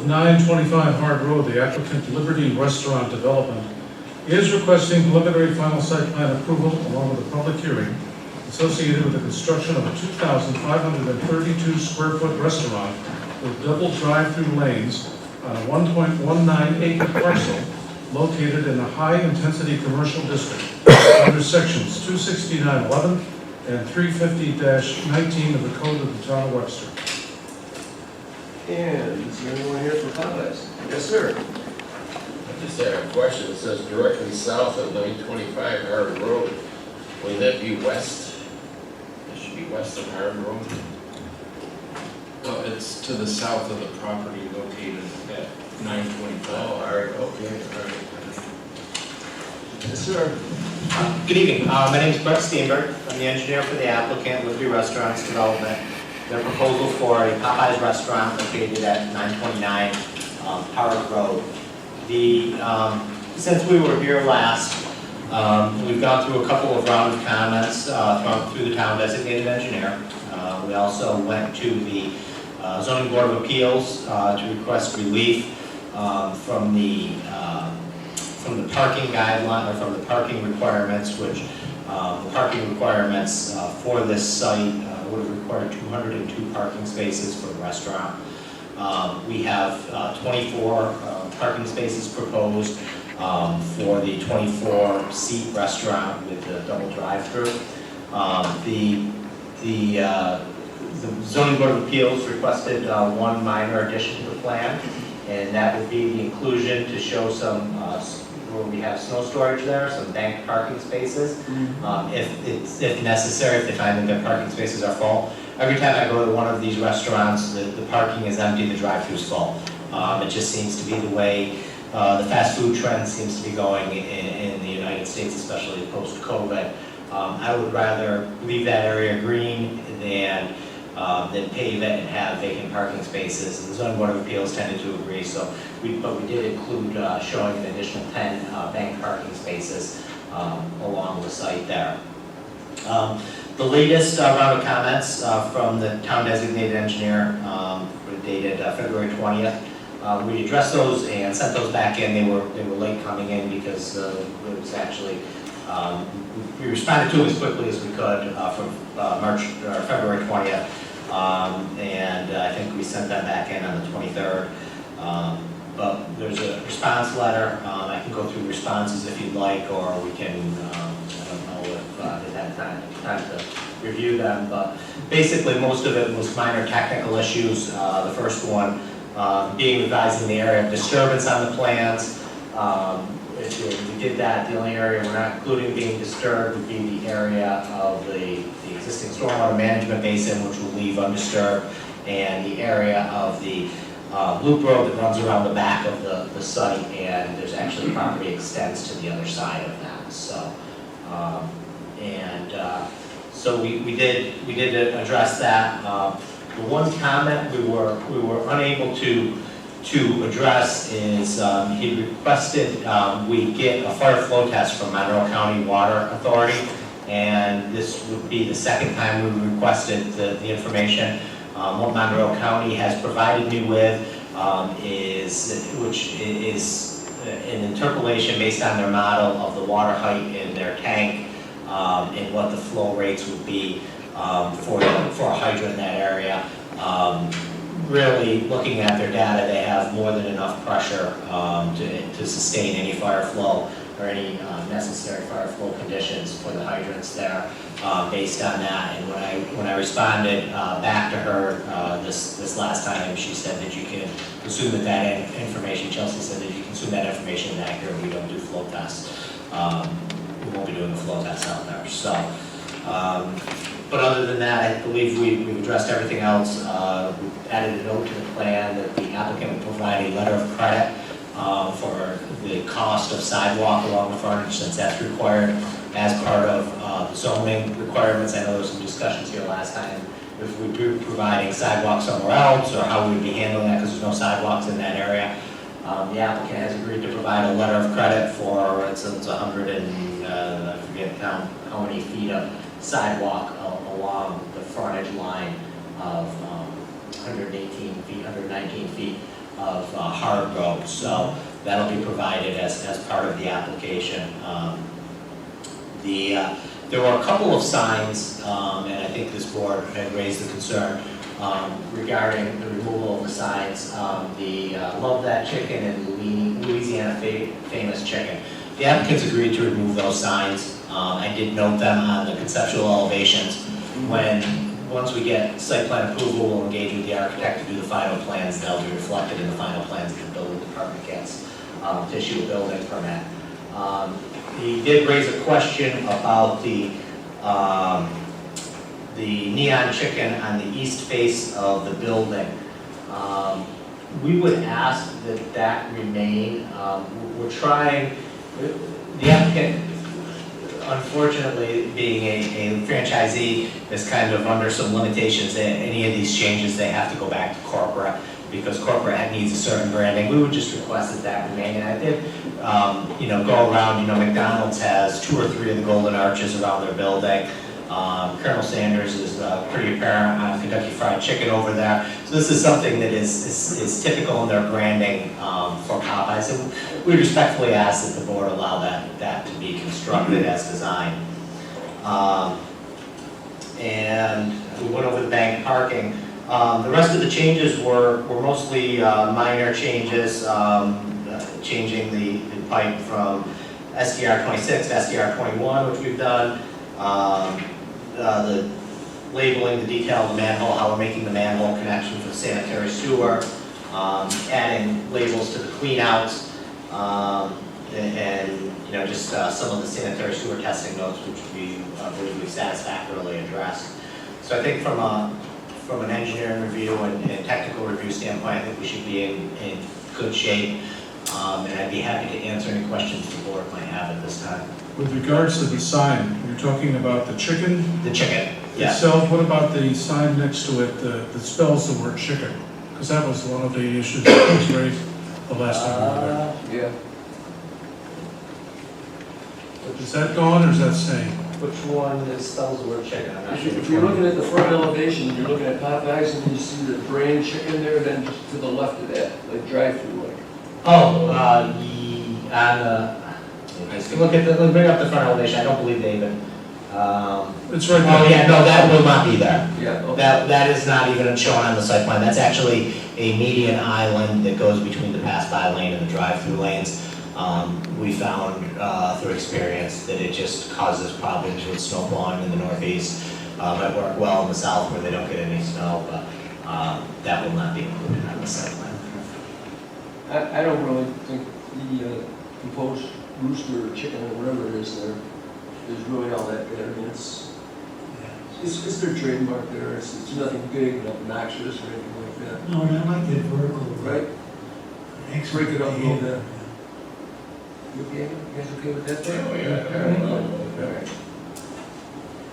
of 925 Hard Road, the applicant Liberty Restaurant Development is requesting preliminary final site plan approval along with a public hearing associated with the construction of a 2,532 square foot restaurant with double drive-through lanes on a 1.19 acre parcel located in a high-intensity commercial district under sections 26911 and 350-19 of the Code of the Town of Webster. And is there anyone here for Popeyes? Yes, sir. I just had a question. It says directly south of 925 Hard Road. Will that be west? It should be west of Hard Road. Well, it's to the south of the property located at 925. Oh, all right, okay, all right. Yes, sir. Good evening. My name is Brett Steenberg. I'm the engineer for the applicant, Liberty Restaurants Development. Their proposal for a Popeyes restaurant located at 929 Howard Road. Since we were here last, we've gone through a couple of round of comments through the town designated engineer. We also went to the zoning board of appeals to request relief from the parking guideline, or from the parking requirements, which the parking requirements for this site would have required 202 parking spaces for the restaurant. We have 24 parking spaces proposed for the 24-seat restaurant with the double drive-through. The zoning board of appeals requested one minor addition to the plan, and that would be the inclusion to show some where we have snow storage there, some banked parking spaces. If necessary, if they find that their parking spaces are full. Every time I go to one of these restaurants, the parking is empty, the drive-thru is full. It just seems to be the way the fast food trend seems to be going in the United States, especially post-COVID. I would rather leave that area green than pave it and have vacant parking spaces. The zoning board of appeals tended to agree, but we did include showing an additional 10 bank parking spaces along the site there. The latest round of comments from the town designated engineer were dated February 20th. We addressed those and sent those back in. They were late coming in because it was actually we responded to them as quickly as we could from February 20th. And I think we sent them back in on the 23rd. But there's a response letter. I can go through responses if you'd like, or we can, I don't know if they've had time to review them, but basically most of it was minor technical issues. The first one being advising the area of disturbance on the plans. If we did that, the only area we're not including being disturbed would be the area of the existing stormwater management basin, which will leave undisturbed, and the area of the loop road that runs around the back of the site, and there's actually property extends to the other side of that. So we did address that. The one comment we were unable to address is he requested we get a fire flow test from Monroe County Water Authority, and this would be the second time we requested the information. What Monroe County has provided me with which is an interpolation based on their model of the water height in their tank and what the flow rates would be for a hydrant in that area. Really, looking at their data, they have more than enough pressure to sustain any fire flow or any necessary fire flow conditions for the hydrants there based on that. And when I responded back to her this last time, she said that you can assume that information, Chelsea said that you can assume that information is accurate. We don't do flow tests. We won't be doing the flow tests out there. So, but other than that, I believe we've addressed everything else. We added a note to the plan that the applicant would provide a letter of credit for the cost of sidewalk along the frontage, since that's required as part of the zoning requirements. I know there was some discussions here last time if we'd be providing sidewalks somewhere else, or how we would be handling that, because there's no sidewalks in that area. The applicant has agreed to provide a letter of credit for, it's 100 and I forget how many feet of sidewalk along the frontage line of 118 feet, 119 feet of hard road, so that'll be provided as part of the application. There were a couple of signs, and I think this board had raised the concern regarding the removal of the signs, the Love That Chicken and Louisiana Famous Chicken. The applicants agreed to remove those signs. I did note them on the conceptual elevations. Once we get site plan approval, we'll engage with the architect to do the final plans. They'll be reflected in the final plans that the building department gets to issue a building permit. He did raise a question about the neon chicken on the east face of the building. We would ask that remain. We're trying, the applicant, unfortunately, being a franchisee, is kind of under some limitations. Any of these changes, they have to go back to corporate, because corporate needs a certain branding. We would just request that remain. And I did, go around, McDonald's has 2 or 3 of the golden arches around their building. Colonel Sanders is pretty apparent on Kentucky Fried Chicken over there. So this is something that is typical in their branding for Popeyes. And we respectfully ask that the board allow that to be constructed as designed. And we went over the bank parking. The rest of the changes were mostly minor changes, changing the pipe from SDR 26 to SDR 21, which we've done. The labeling, the detail of the manhole, how we're making the manhole connection for the sanitary sewer, adding labels to the clean outs, and just some of the sanitary sewer testing notes, which we believe we satisfactorily addressed. So I think from an engineering review and technical review standpoint, I think we should be in good shape. And I'd be happy to answer any questions the board might have at this time. With regards to the sign, you're talking about the chicken The chicken, yeah. itself. What about the sign next to it that spells the word chicken? Because that was one of the issues that was raised the last time we were Yeah. there. Is that gone or is that staying? Which one spells the word chicken? I'm not sure. If you're looking at the front elevation, you're looking at Popeyes, and you see the brain chicken there, then just to the left of that, like drive-through, like. Oh, let me bring up the front elevation. I don't believe they even. It's right there. Oh, yeah, no, that will not be there. Yeah. Okay. That is not even shown on the site plan. That's actually a median island that goes between the pass-by lane and the drive-through lanes. We found through experience that it just causes problems with snow plowing in the northeast. Might work well in the south where they don't get any snow, but that will not be included on the site plan. I don't really think the proposed rooster or chicken or whatever it is there is really all that bad. I mean, it's their trademark there. It's nothing big and obnoxious or anything like that. No, and I like that vertical. Right? Break it up a little bit. You okay? You guys okay with that? Oh, yeah.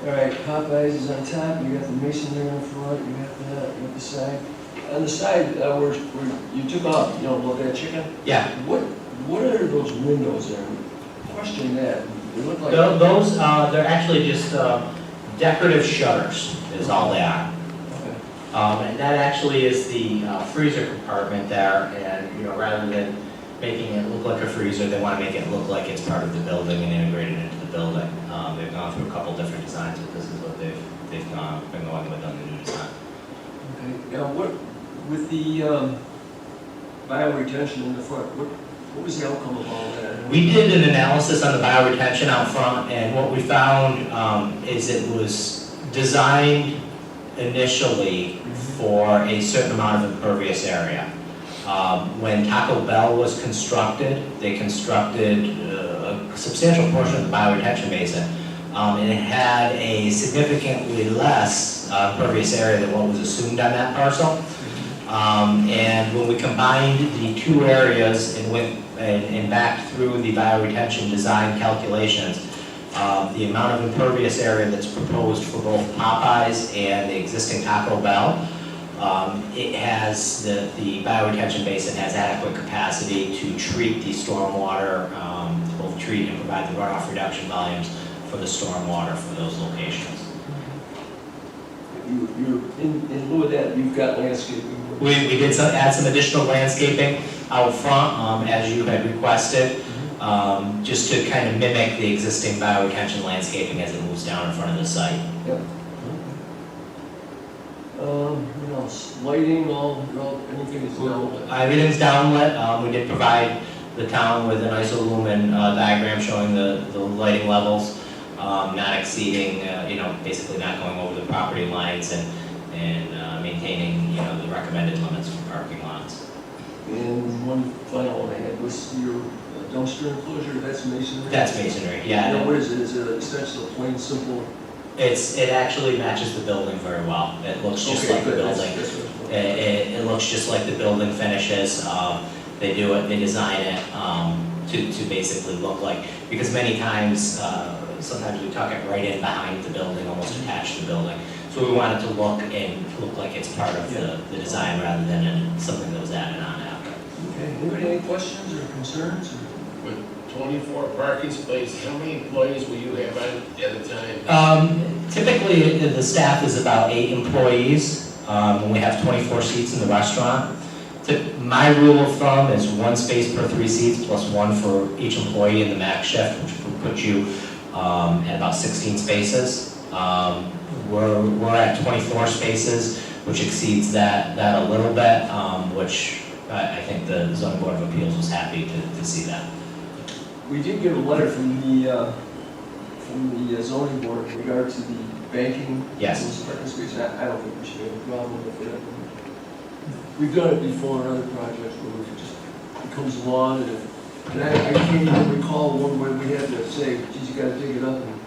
All right, Popeyes is on top, you got the masonry on the front, you got that, you got the side. On the side, where you took off, Love That Chicken, Yeah. what are those windows there? Question that, they look like. Those, they're actually just decorative shutters is all they are. Okay. And that actually is the freezer compartment there, and rather than making it look like a freezer, they want to make it look like it's part of the building and integrated into the building. They've gone through a couple different designs, but this is what they've been going with on the new design. Okay, now with the bioretention in the front, what was the outcome of all that? We did an analysis on the bioretention out front, and what we found is it was designed initially for a certain amount of impervious area. When Taco Bell was constructed, they constructed a substantial portion of the bioretention basin, and it had a significantly less impervious area than what was assumed on that parcel. And when we combined the two areas and went and backed through the bioretention design calculations, the amount of impervious area that's proposed for both Popeyes and the existing Taco Bell, it has, the bioretention basin has adequate capacity to treat the stormwater, to both treat and provide the runoff reduction volumes for the stormwater for those locations. you're, in lieu of that, you've got landscaping. We did add some additional landscaping out front, as you had requested, just to kind of mimic the existing bioretention landscaping as it moves down in front of the site. Yep. What else? Lighting, anything is down? Everything's downlit. We did provide the town with an isolumen diagram showing the lighting levels, not exceeding, basically not going over the property lines and maintaining, the recommended limits for parking lots. And one final one I had was your dumpster enclosure, that's masonry? That's masonry, yeah. Now, what is it? Is it essentially a plain, simple? It actually matches the building very well. It looks just like the good. building. That's what it's for. It looks just like the building finishes. They design it to basically look like, because many times, sometimes we tuck it right in behind the building, almost attached to the building. So we want it to look like it's part of the design rather than something that was added on after. Okay, anybody any questions or concerns? With 24 parking spaces, how many employees will you have at a time? Typically, the staff is about 8 employees, when we have 24 seats in the restaurant. My rule of thumb is 1 space per 3 seats plus 1 for each employee in the max shift, which will put you at about 16 spaces. We're at 24 spaces, which exceeds that a little bit, which I think the zoning board of appeals was happy to see that. We did get a letter from the zoning board in regard to the banking. Yes. Those parking spaces. I don't think we should have a problem with that. We've done it before on other projects where it just becomes lawn and I can't even recall one where we had to say, geez, you gotta dig it up and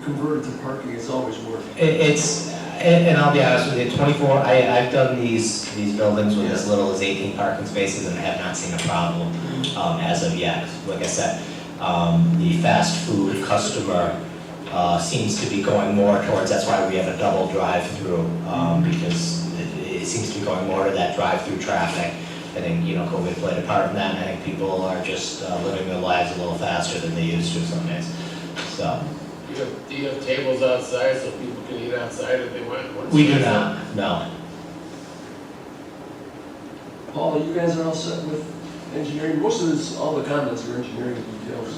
convert it to parking. It's always worked. And I'll be honest with you, 24, I've done these buildings with as little as 18 parking spaces and have not seen a problem as of yet. Like I said, the fast food customer seems to be going more towards, that's why we have a double drive-through, because it seems to be going more to that drive-through traffic. I think, COVID played a part in that, and I think people are just living their lives a little faster than they used to some days, so. Do you have tables outside so people can eat outside if they want? We do not, no. Paul, you guys are all set with engineering? Most of this, all the comments are engineering details.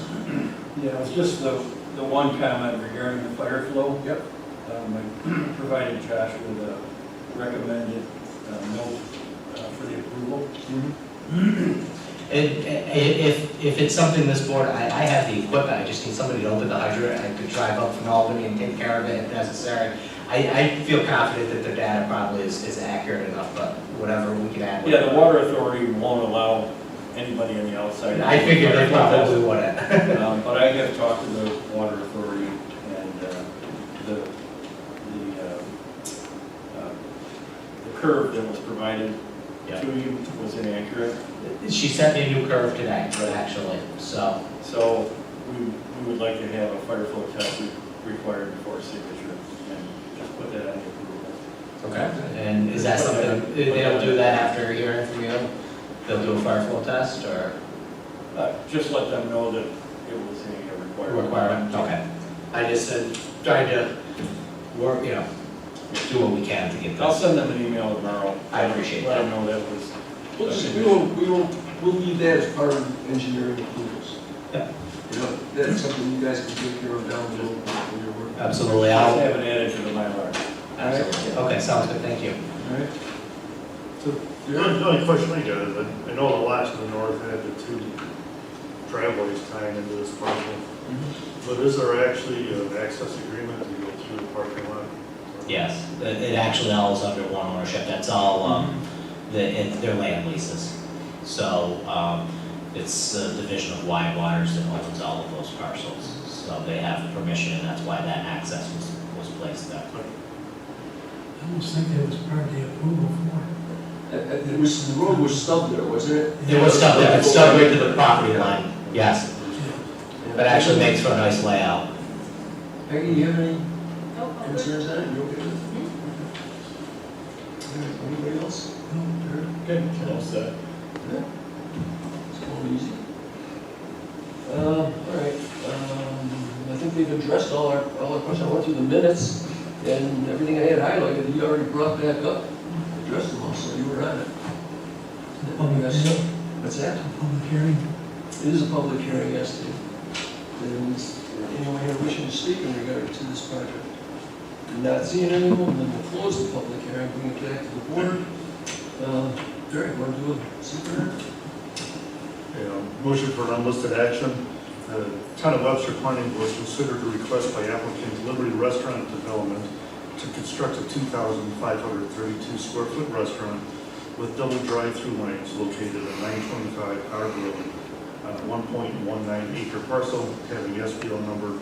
Yeah, it's just the one comment regarding the fire flow. Yep. I provided Josh with a recommended note for the approval. If it's something this board, I have the equipment, I just need somebody to open the hydrant, I could drive up from Albany and take care of it if necessary. I feel confident that the data probably is accurate enough, but whatever we can add. Yeah, the water authority won't allow anybody on the outside. I figured they probably wouldn't. But I have talked to the water authority and the curve that was provided to you was inaccurate. She sent me a new curve today, actually, so. So we would like to have a fire flow test required before signature and just put that on the approval. Okay. And is that something, they'll do that after hearing from you? They'll do a fire flow test, or? Just let them know that it was a requirement. Okay. I just said, trying to work, do what we can to get I'll this. send them an email tomorrow. I appreciate Let that. them know that was. We'll leave that as part of engineering approvals. Yeah. That's something you guys can take care of down below when you're working. Absolutely, I'll have it added to the Mylar. Absolutely. Okay, sounds good, thank you. All right. So, The only question I got is, I know the lots to the north had the 2 driveways tying into this parcel, but is there actually an access agreement to go through the parking lot? Yes, it actually all is under one ownership, that's all, they're land leases. So, it's the division of Wide Waters that owns all of those parcels. So they have permission, and that's why that access was placed there. I almost think that was part of the approval for the road was stubbed there, wasn't it? It was stubbed there, it's stubbed right to the property line, yes. it. But actually makes for a nice layout. Peggy, you have any Nope, I'm good. concerns on it? You okay with it? Anybody else? Good. All set. Yeah. It's going easy. All right. I think we've addressed all our questions. I went through the minutes. And everything I had highlighted, you already brought back up, addressed them all, so you were on it. Public Yes. hearing. What's that? Public hearing. It is a public hearing, yes, Dave. And anyone here wishing to speak in regard to this project? Not seeing anyone, then we'll close the public hearing, bring it back to the board. Jerry, want to do a secret? Motion for unlisted action. The Town of Webster Planning Board considered a request by applicant Liberty Restaurant Development to construct a 2,532 square foot restaurant with double drive-through lanes located at 925 Howard Road on a 1.19 acre parcel having SBL number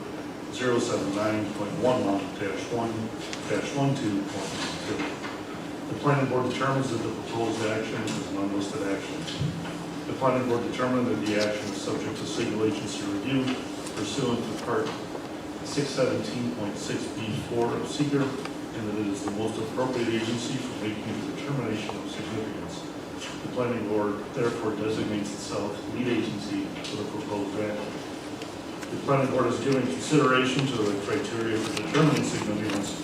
079.11-1-12.2. The planning board determines that the proposed action is an unlisted action. The planning board determined that the action is subject to single agency review pursuant to part 617.6B4 of seeker, and that it is the most appropriate agency for making a determination of significance. The planning board therefore designates itself lead agency for the proposed action. The planning board is giving consideration to the criteria for determining significance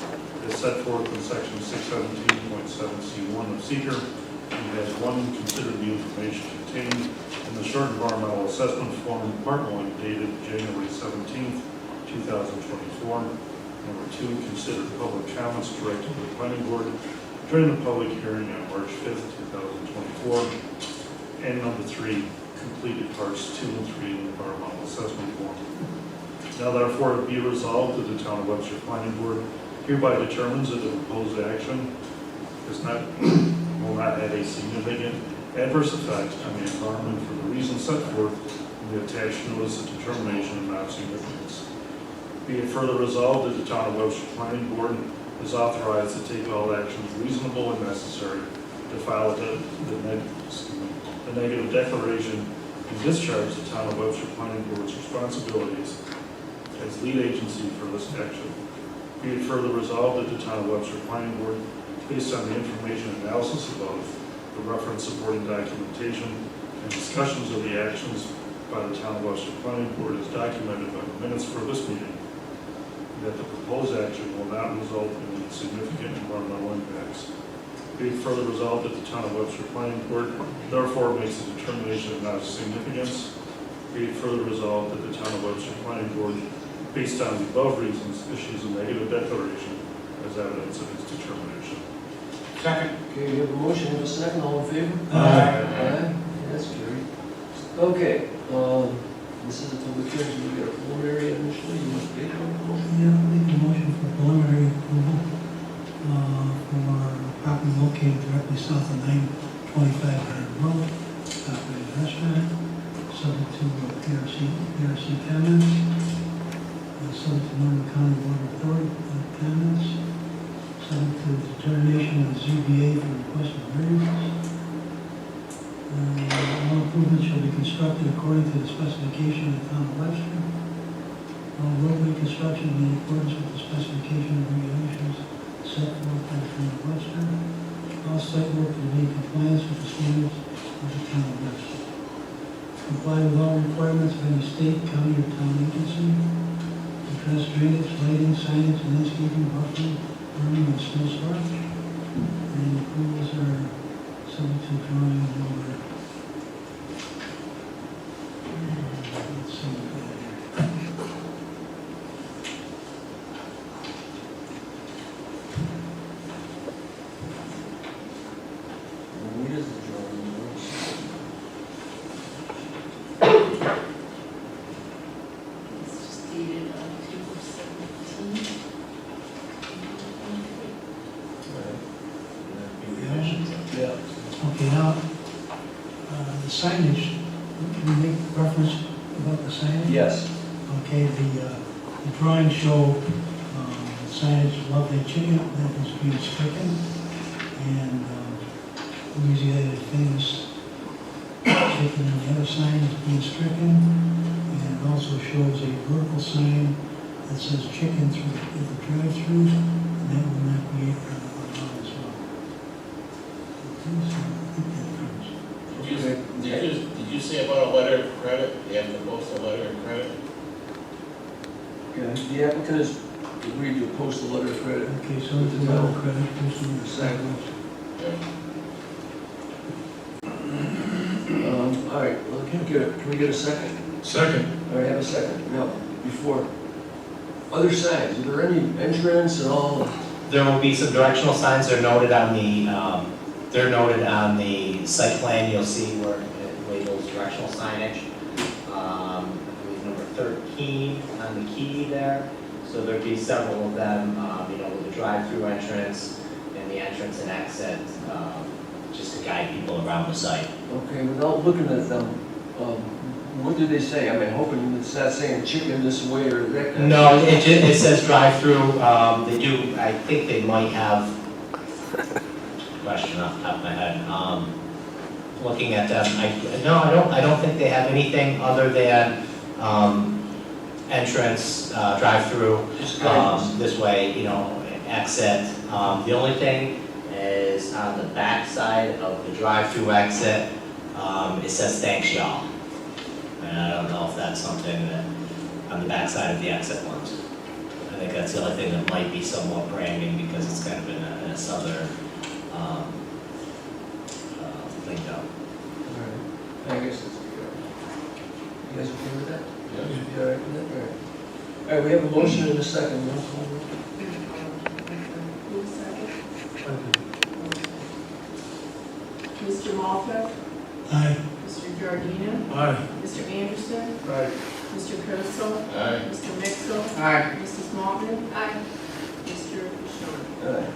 as set forth in section 617.7C1 of seeker, and has one, considered the information contained in the short environmental assessment form part 1 dated January 17th, 2024. Number 2, consider public comments directed to the planning board during the public hearing on March 5th, 2024. And number 3, completed parts 2 and 3 in the environmental assessment form. Now therefore be resolved that the Town of Webster Planning Board hereby determines that the proposed action will not have a significant adverse effect on the environment for the reasons set forth in the attached notice of determination of non-significance. Be it further resolved that the Town of Webster Planning Board is authorized to take all actions reasonable and necessary to file the negative declaration and discharge the Town of Webster Planning Board's responsibilities as lead agency for this action. Be it further resolved that the Town of Webster Planning Board, based on the information analysis above, the reference supporting documentation, and discussions of the actions by the Town of Webster Planning Board as documented by the minutes for this meeting, that the proposed action will not result in any significant environmental impacts. Be it further resolved that the Town of Webster Planning Board therefore makes a determination of non-significance. Be it further resolved that the Town of Webster Planning Board, based on the above reasons, issues a negative declaration as evidence of its determination. Second. Okay, we have a motion, and a second, all in favor? Aye. That's carried. Okay, this is a public hearing, so we got a preliminary initially, you want to take one motion? Yeah, I'll make a motion for preliminary approval for property located directly south of 925 Howard Road, Popeyes Restaurant, subject to PRC comments, subject to Northern County Water Authority comments, subject to determination of the ZBA for request of variances. All improvements shall be constructed according to the specification of the Town of Webster. All roadway construction will be in accordance with the specification and regulations set forth by the Town of Webster. All site work will be in compliance with the standards of the Town of Webster. Comply with all requirements of any state, county, or town agency. Address drainage, lighting, signage, landscaping, buffering, burning, and snow storage. And approvals are subject to drawing number. Let's see what we got here. What is the drawing? It's just dated on October 17th. Yeah. Okay, now, the signage, can we make reference about the signage? Yes. Okay, the drawings show signage, lovely chicken that is being stricken, and Louisiana famous chicken on the other sign is being stricken, and it also shows a vertical sign that says chicken through the drive-throughs, and that will not be allowed as well. Okay, so I think that covers it. Did you say about a letter of credit? You have to post a letter of credit? Okay, the applicant is agreed to post a letter of credit. Okay, so it's a letter of credit, posted on the Second. Yeah. All right, well, can we get a second? Second. All right, have a second. Now, before, other signs, are there any entrance and all? There will be some directional signs, they're noted on the site plan, you'll see where it labels directional signage. I believe number 13 on the key there, so there'd be several of them, with the drive-through entrance and the entrance and exit, just to guide people around the site. Okay, without looking at them, what do they say? I mean, hoping it's not saying chicken this way or that kind of. No, it says drive-through, they do, I think they might have, question off the top of my head, looking at them, I don't think they have anything other than, entrance, drive-through, Just guidance. this way, exit. The only thing is on the back side of the drive-through exit, it says thanks y'all. And I don't know if that's something that, on the back side of the exit ones. I think that's the only thing that might be somewhat branding because it's kind of in a southern, lingo. All right. I guess that's good. You guys okay with that? Yeah. You all right with that? All right. All right, we have a motion in a second. Roll call. Who's second? Second. Mr. Malta, Aye. Mr. Giardina, Aye. Mr. Anderson, Aye. Mr. Kosel, Aye. Mr. Mixel, Aye. Mrs. Maltman, Mr. Bouchon. All right.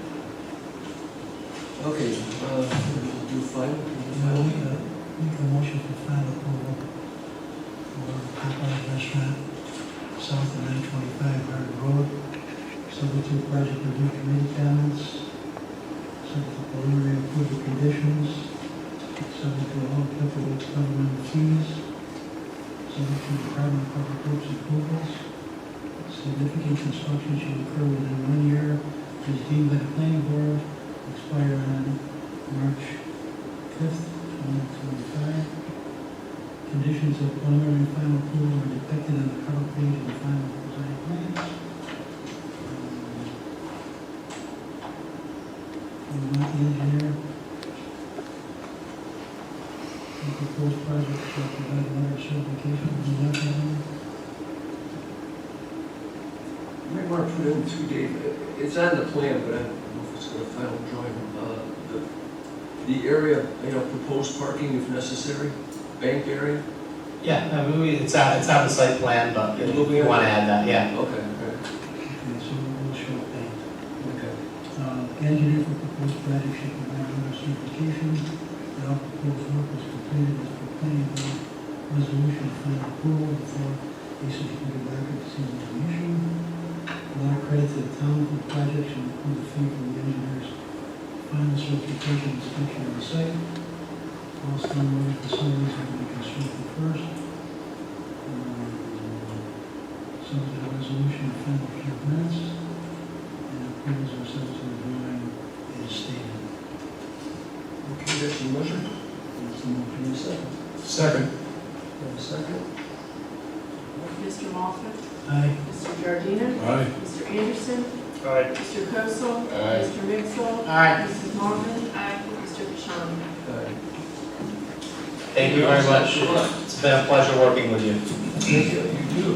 Okay, we'll do final. Now, make a motion for final approval for Popeyes Restaurant, south of 925 Hardin Road, subject to project review committee comments, subject to preliminary approval conditions, subject to all applicable governmental fees, subject to Department of Public Works approvals. Significant construction shall occur within 1 year, as deemed by the planning board, expire on March 5th, 2025. Conditions of preliminary and final approval are depicted on the cover page of the final design plans. We want the engineer. The proposed project shall provide water certification. Do you want that one? You might want to put in too, Dave, it's on the plan, but I don't know if it's got a final drawing. The area, proposed parking if necessary, bank area. Yeah, I mean, it's on the site plan, but if It'll be you on- want to add that, yeah. Okay, all right, Okay, so we'll show that. okay. Engineer for proposed project should provide water certification that all proposed work is completed as per planning board resolution of final approval before a certificate of occupancy is issued. Water credit to the town for the project should include a fee from the engineer's final certification inspection of the site. All stormwater facilities are to be constructed first. Subject to resolution of final minutes. And approvals are subject to the drawing as stated. Okay, that's your motion? That's the motion in a second. Second. Have a second? Mr. Malta, Aye. Mr. Giardina, Aye. Mr. Anderson, Aye. Mr. Kosel, Aye. Mr. Mixel, Mrs. Maltman, Mr. Bouchon. All right. Thank you very much. It's been a pleasure working with you. Thank you, you too.